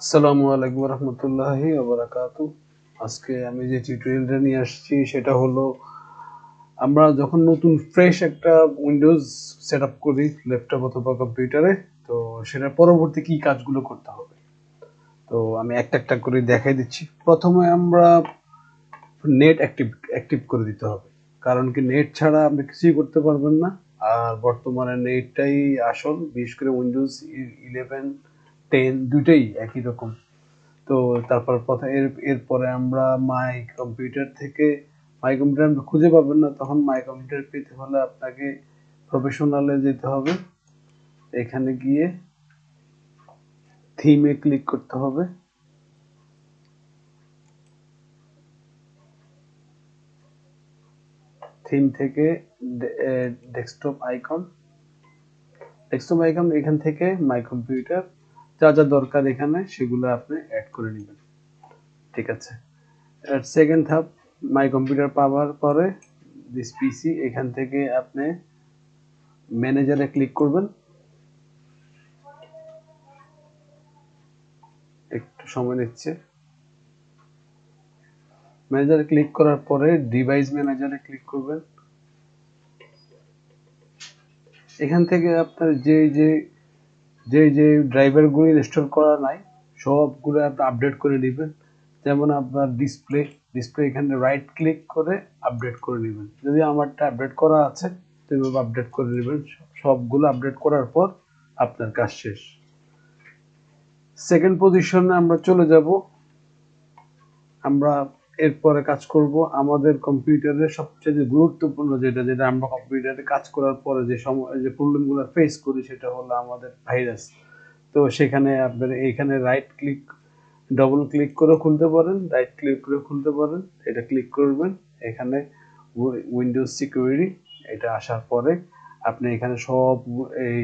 আসসালামু আলাইকুম রহমতুল্লাহি ওয়া বারাকাতু। আজকে আমি যে টিউটোরিয়ালটা নিয়ে আসছি সেটা হলো আমরা যখন নতুন ফ্রেশ একটা উইন্ডোজ সেট আপ করি ল্যাপটপ অথবা কম্পিউটারে, তো সেটার পরবর্তী কি কাজগুলো করতে হবে। তো আমি একটা একটা করে দেখাই দিচ্ছি। প্রথমে আমরা নেট অ্যাক্টিভ করে দিতে হবে, কারণ কি নেট ছাড়া আপনি কিছুই করতে পারবেন না। আর বর্তমানে নেটটাই আসল, বিশেষ করে উইন্ডোজ 11 10 দুইটাই একই রকম। তো তারপর এরপরে আমরা মাই কম্পিউটার খুঁজে পাবেন না, তখন মাই কম্পিউটার পেতে হলে আপনাকে প্রফেশনালে যেতে হবে। এখানে গিয়ে থিমে ক্লিক করতে হবে। থিম থেকে ডেস্কটপ আইকন এখান থেকে মাই কম্পিউটার যা যা দরকার এখানে সেগুলো আপনি অ্যাড করে নেবেন। ঠিক আছে। সেকেন্ড ধাপ, মাই কম্পিউটার পাওয়ার পরে দিস পিসি, এখান থেকে আপনি ম্যানেজারে ক্লিক করবেন। একটু সময় নিচ্ছে। ম্যানেজারে ক্লিক করার পরে ডিভাইস ম্যানেজারে ক্লিক করবেন। এখান থেকে আপনার যে ড্রাইভারগুলো ইনস্টল করা নাই সবগুলো আপনি আপডেট করে নেবেন। যেমন আপনার ডিসপ্লে এখানে রাইট ক্লিক করে আপডেট করে নেবেন। যদি আমারটা আপডেট করা আছে তো এভাবে আপডেট করে নেবেন। সবগুলো আপডেট করার পর আপনার কাজ শেষ। সেকেন্ড পজিশনে আমরা চলে যাব। আমরা এরপরে কাজ করব আমাদের কম্পিউটারের সবচেয়ে গুরুত্বপূর্ণ যেটা আমরা কম্পিউটারে কাজ করার পরে যে প্রবলেমগুলো ফেস করি সেটা হলো আমাদের ভাইরাস। তো সেখানে আপনার এইখানে ডবল ক্লিক করে খুলতে পারেন, রাইট ক্লিক করে খুলতে পারেন। এটা ক্লিক করবেন, এখানে উইন্ডোজ সিকিউরিটি, এটা আসার পরে আপনি এখানে সব এই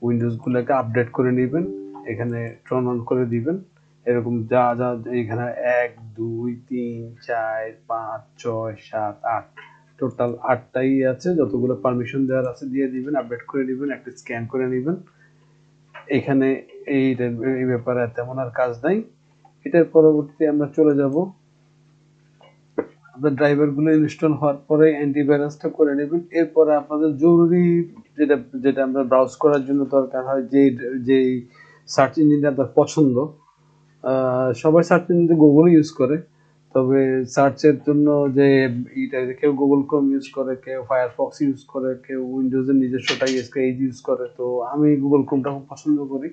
উইন্ডোজগুলোকে আপডেট করে নেবেন। এখানে টার্ন অন করে দিবেন। এরকম যা যা এখানে 1 2 3 4 5 6 7 8 টোটাল 8টাই আছে। যতগুলো পারমিশন দেওয়ার আছে দিয়ে দিবেন, আপডেট করে দিবেন, একটা স্ক্যান করে নেবেন। এখানে এই ব্যাপারে তেমন আর কাজ নাই। এটার পরবর্তী আমরা চলে যাব। আপনার ড্রাইভারগুলো ইনস্টল হওয়ার পরে অ্যান্টিভাইরাসটা করে নেবেন। এরপরে আপনাদের জরুরি যেটা যেটা আমরা ব্রাউজ করার জন্য দরকার হয়, যেই সার্চ ইঞ্জিনটা আপনার পছন্দ। সবাই সার্চ ইঞ্জিন গুগল ইউজ করে, তবে সার্চের জন্য যে কেউ গুগল ক্রোম ইউজ করে, কেউ ফায়ারফক্স ইউজ করে, কেউ উইন্ডোজের নিজস্বটা ইউজ করে। তো আমি গুগল ক্রোমটা খুব পছন্দ করি।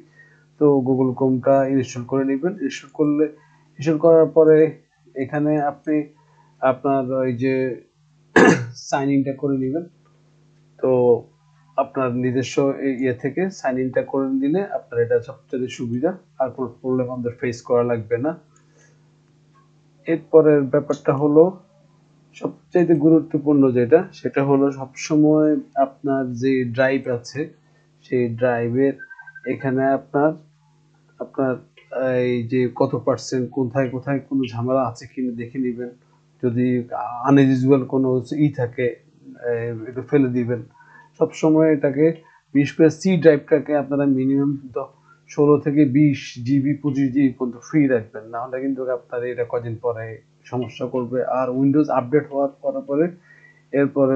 তো গুগল ক্রোমটা ইনস্টল করে নেবেন। ইনস্টল করার পরে এখানে আপনি আপনার ওই যে সাইন ইনটা করে নেবেন। তো আপনার নিজস্ব ইয়ে থেকে সাইন ইনটা করে দিলে আপনার এটা সবচেয়ে সুবিধা, আর কোনো প্রবলেম আমাদের ফেস করা লাগবে না। এরপরের ব্যাপারটা হলো সবচেয়ে গুরুত্বপূর্ণ সেটা হলো সবসময় আপনার যে ড্রাইভ আছে সেই ড্রাইভের এখানে আপনার আপনার এই যে কত পার্সেন্ট কোথায় কোথায় কোনো ঝামেলা আছে কিনা দেখে নেবেন। যদি আনইউজুয়াল কোনো থাকে একটু ফেলে দিবেন। সবসময় এটাকে, বিশেষ করে সি ড্রাইভটাকে আপনারা মিনিমাম 16 থেকে 20 জিবি 25 জিবি পর্যন্ত ফ্রি রাখবেন, না হলে কিন্তু আপনার এটা কদিন পরে সমস্যা করবে। আর উইন্ডোজ আপডেট হওয়ার পরে এরপরে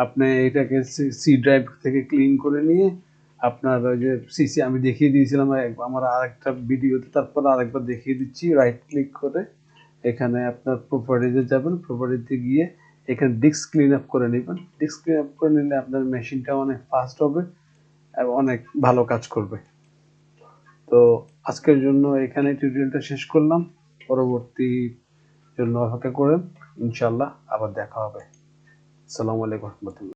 আপনি এটাকে সি ড্রাইভ থেকে ক্লিন করে নিয়ে আপনার ওই যে সিসি আমি দেখিয়ে দিয়েছিলাম আমার আরেকটা ভিডিওতে, তারপর আরেকবার দেখিয়ে দিচ্ছি। রাইট ক্লিক করে এখানে আপনার প্রপার্টিতে যাবেন। প্রপার্টিতে গিয়ে এখানে ডিস্ক ক্লিন আপ করে নেবেন। ডিস্ক ক্লিন আপ করে নিলে আপনার মেশিনটা অনেক ফাস্ট হবে এবং অনেক ভালো কাজ করবে। তো আজকের জন্য এখানে টিউটোরিয়ালটা শেষ করলাম। পরবর্তী জন্য অপেক্ষা করেন, ইনশাল্লাহ আবার দেখা হবে। আসসালামু আলাইকুম রহমতুল্লাহ।